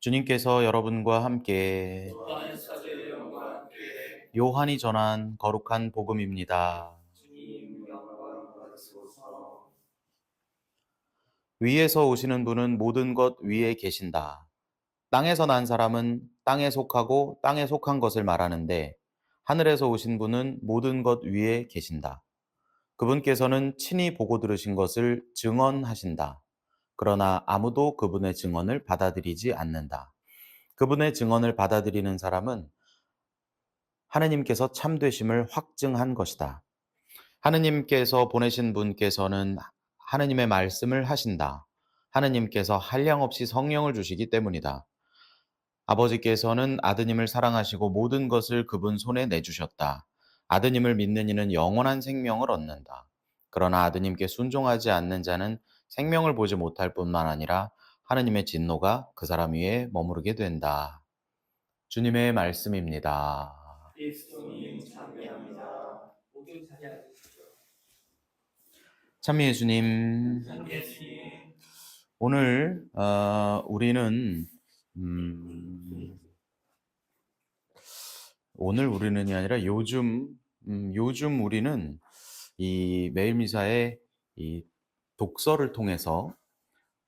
주님께서 여러분과 함께 주 안에 사제의 영과 함께 요한이 전한 거룩한 복음입니다. 주님 영광 받으소서. 위에서 오시는 분은 모든 것 위에 계신다. 땅에서 난 사람은 땅에 속하고 땅에 속한 것을 말하는데 하늘에서 오신 분은 모든 것 위에 계신다. 그분께서는 친히 보고 들으신 것을 증언하신다. 그러나 아무도 그분의 증언을 받아들이지 않는다. 그분의 증언을 받아들이는 사람은 하느님께서 참되심을 확증한 것이다. 하느님께서 보내신 분께서는 하느님의 말씀을 하신다. 하느님께서 한량없이 성령을 주시기 때문이다. 아버지께서는 아드님을 사랑하시고 모든 것을 그분 손에 내주셨다. 아드님을 믿는 이는 영원한 생명을 얻는다. 그러나 아드님께 순종하지 않는 자는 생명을 보지 못할 뿐만 아니라 하느님의 진노가 그 사람 위에 머무르게 된다. 주님의 말씀입니다. 그리스도님 찬미합니다. 모두 찬양하십시오. 참미 예수님. 예수님. 오늘 우리는 음, 오늘 우리는이 아니라 요즘 우리는 이 매일 미사에 이 독서를 통해서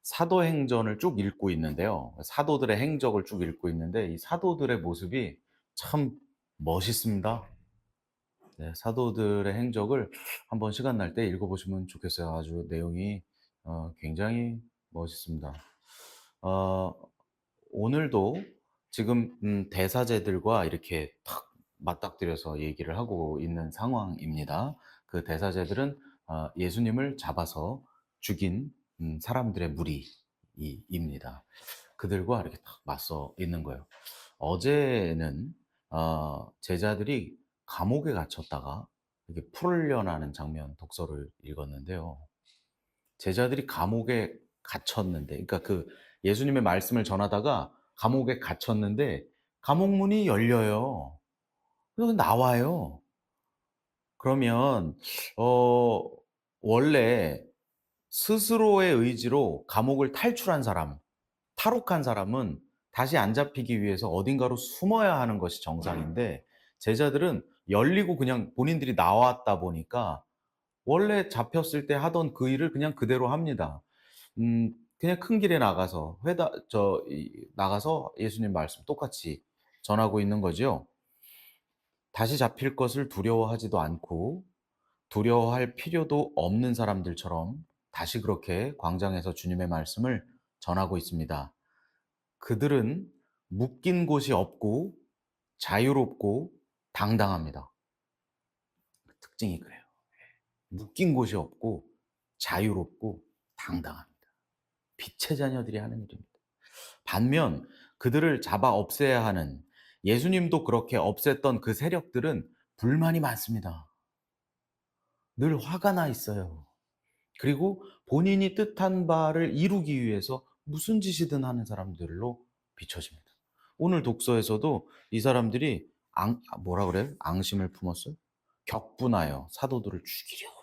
사도행전을 쭉 읽고 있는데요. 사도들의 행적을 쭉 읽고 있는데 이 사도들의 모습이 참 멋있습니다. 네, 사도들의 행적을 한번 시간 날 때 읽어보시면 좋겠어요. 아주 내용이 굉장히 멋있습니다. 어, 오늘도 지금 대사제들과 이렇게 탁 맞닥뜨려서 얘기를 하고 있는 상황입니다. 그 대사제들은 예수님을 잡아서 죽인 사람들의 무리입니다. 그들과 이렇게 탁 맞서 있는 거예요. 어제는 제자들이 감옥에 갇혔다가 이렇게 풀려나는 장면 독서를 읽었는데요. 제자들이 감옥에 갇혔는데, 그러니까 그 예수님의 말씀을 전하다가 감옥에 갇혔는데 감옥 문이 열려요. 그래서 나와요. 그러면 어 원래 스스로의 의지로 감옥을 탈출한 사람, 탈옥한 사람은 다시 안 잡히기 위해서 어딘가로 숨어야 하는 것이 정상인데 제자들은 열리고 그냥 본인들이 나왔다 보니까 원래 잡혔을 때 하던 그 일을 그냥 그대로 합니다. 그냥 큰 길에 나가서 나가서 예수님 말씀 똑같이 전하고 있는 거죠. 다시 잡힐 것을 두려워하지도 않고 두려워할 필요도 없는 사람들처럼 다시 그렇게 광장에서 주님의 말씀을 전하고 있습니다. 그들은 묶인 곳이 없고 자유롭고 당당합니다. 특징이 그래요. 묶인 곳이 없고 자유롭고 당당합니다. 빛의 자녀들이 하는 일입니다. 반면 그들을 잡아 없애야 하는 예수님도 그렇게 없앴던 그 세력들은 불만이 많습니다. 늘 화가 나 있어요. 그리고 본인이 뜻한 바를 이루기 위해서 무슨 짓이든 하는 사람들로 비춰집니다. 오늘 독서에서도 이 사람들이 뭐라 그래요? 앙심을 품었어요? 격분하여 사도들을 죽이려.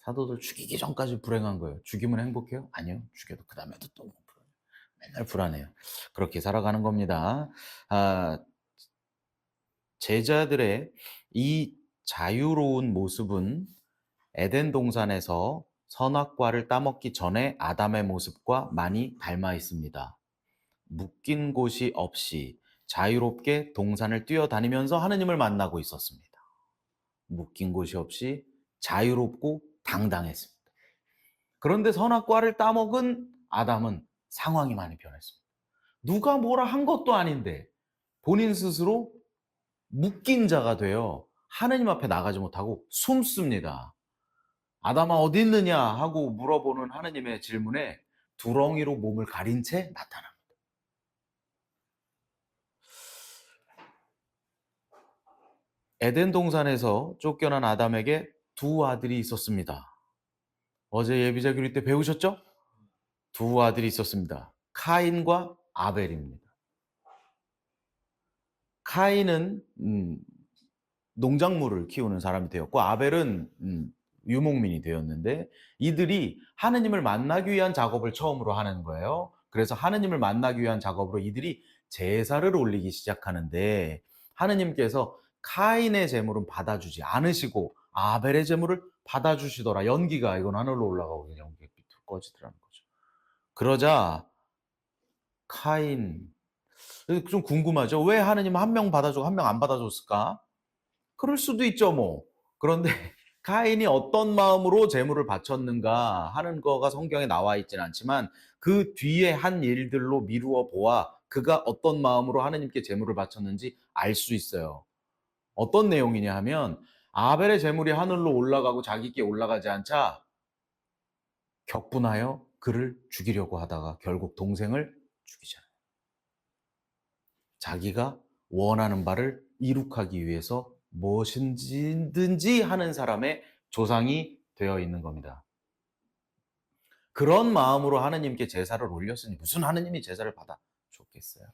사도들 죽이기 전까지 불행한 거예요. 죽이면 행복해요? 아니요. 죽여도 그 다음에도 또 불안해요. 맨날 불안해요. 그렇게 살아가는 겁니다. 아, 제자들의 이 자유로운 모습은 에덴 동산에서 선악과를 따먹기 전에 아담의 모습과 많이 닮아 있습니다. 묶인 곳이 없이 자유롭게 동산을 뛰어다니면서 하느님을 만나고 있었습니다. 묶인 곳이 없이 자유롭고 당당했습니다. 그런데 선악과를 따먹은 아담은 상황이 많이 변했습니다. 누가 뭐라 한 것도 아닌데 본인 스스로 묶인 자가 되어 하느님 앞에 나가지 못하고 숨습니다. 아담아 어디 있느냐 하고 물어보는 하느님의 질문에 두렁이로 몸을 가린 채 나타납니다. 에덴 동산에서 쫓겨난 아담에게 두 아들이 있었습니다. 어제 예비자 교리 때 배우셨죠? 두 아들이 있었습니다. 카인과 아벨입니다. 카인은 농작물을 키우는 사람이 되었고 아벨은 유목민이 되었는데 이들이 하느님을 만나기 위한 작업을 처음으로 하는 거예요. 그래서 하느님을 만나기 위한 작업으로 이들이 제사를 올리기 시작하는데 하느님께서 카인의 제물은 받아주지 않으시고 아벨의 제물을 받아주시더라. 연기가 이건 하늘로 올라가고 연기가 밑으로 꺼지더라는 거죠. 그러자 카인 좀 궁금하죠. 왜 하느님은 한 명 받아주고 한 명 안 받아줬을까? 그럴 수도 있죠, 뭐. 그런데 카인이 어떤 마음으로 제물을 바쳤는가 하는 거가 성경에 나와 있지는 않지만 그 뒤에 한 일들로 미루어 보아 그가 어떤 마음으로 하느님께 제물을 바쳤는지 알 수 있어요. 어떤 내용이냐 하면 아벨의 제물이 하늘로 올라가고 자기께 올라가지 않자 격분하여 그를 죽이려고 하다가 결국 동생을 죽이잖아요. 자기가 원하는 바를 이룩하기 위해서 무엇이든지 하는 사람의 조상이 되어 있는 겁니다. 그런 마음으로 하느님께 제사를 올렸으니 무슨 하느님이 제사를 받아 줬겠어요.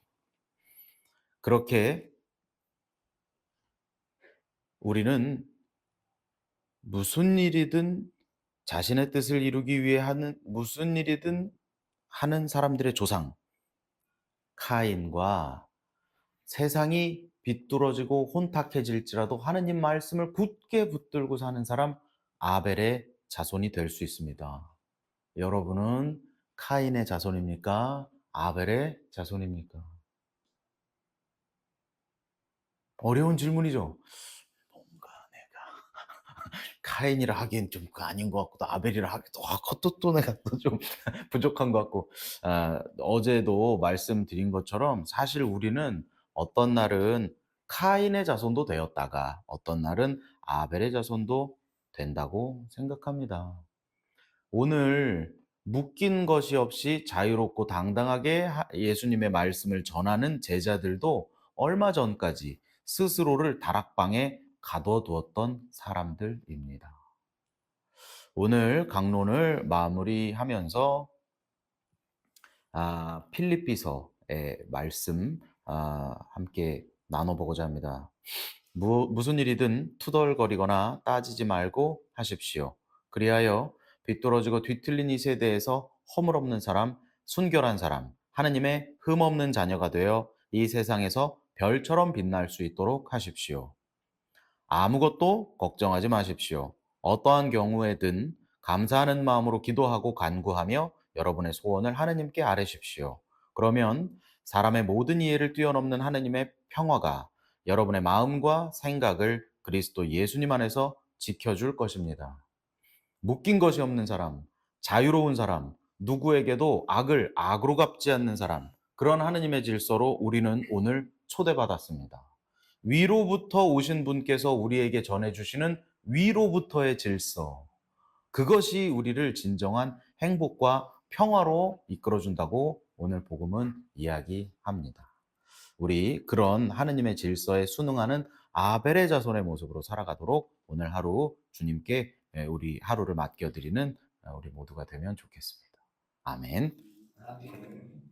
그렇게 우리는 무슨 일이든 자신의 뜻을 이루기 위해 하는 무슨 일이든 하는 사람들의 조상 카인과 세상이 비뚤어지고 혼탁해질지라도 하느님 말씀을 굳게 붙들고 사는 사람 아벨의 자손이 될 수 있습니다. 여러분은 카인의 자손입니까? 아벨의 자손입니까? 어려운 질문이죠. 뭔가 내가 카인이라 하기엔 좀 아닌 것 같고 또 아벨이라 하기도 또 내가 또 좀 부족한 것 같고 어제도 말씀드린 것처럼 사실 우리는 어떤 날은 카인의 자손도 되었다가 어떤 날은 아벨의 자손도 된다고 생각합니다. 오늘 묶인 것이 없이 자유롭고 당당하게 예수님의 말씀을 전하는 제자들도 얼마 전까지 스스로를 다락방에 가둬두었던 사람들입니다. 오늘 강론을 마무리하면서 필립비서의 말씀 함께 나눠보고자 합니다. 무슨 일이든 투덜거리거나 따지지 말고 하십시오. 그리하여 비뚤어지고 뒤틀린 이 세대에서 허물없는 사람, 순결한 사람, 하느님의 흠없는 자녀가 되어 이 세상에서 별처럼 빛날 수 있도록 하십시오. 아무것도 걱정하지 마십시오. 어떠한 경우에든 감사하는 마음으로 기도하고 간구하며 여러분의 소원을 하느님께 아뢰십시오. 그러면 사람의 모든 이해를 뛰어넘는 하느님의 평화가 여러분의 마음과 생각을 그리스도 예수님 안에서 지켜줄 것입니다. 묶인 것이 없는 사람, 자유로운 사람, 누구에게도 악을 악으로 갚지 않는 사람, 그런 하느님의 질서로 우리는 오늘 초대받았습니다. 위로부터 오신 분께서 우리에게 전해주시는 위로부터의 질서, 그것이 우리를 진정한 행복과 평화로 이끌어준다고 오늘 복음은 이야기합니다. 우리 그런 하느님의 질서에 순응하는 아벨의 자손의 모습으로 살아가도록 오늘 하루 주님께 우리 하루를 맡겨드리는 우리 모두가 되면 좋겠습니다. 아멘. 아멘.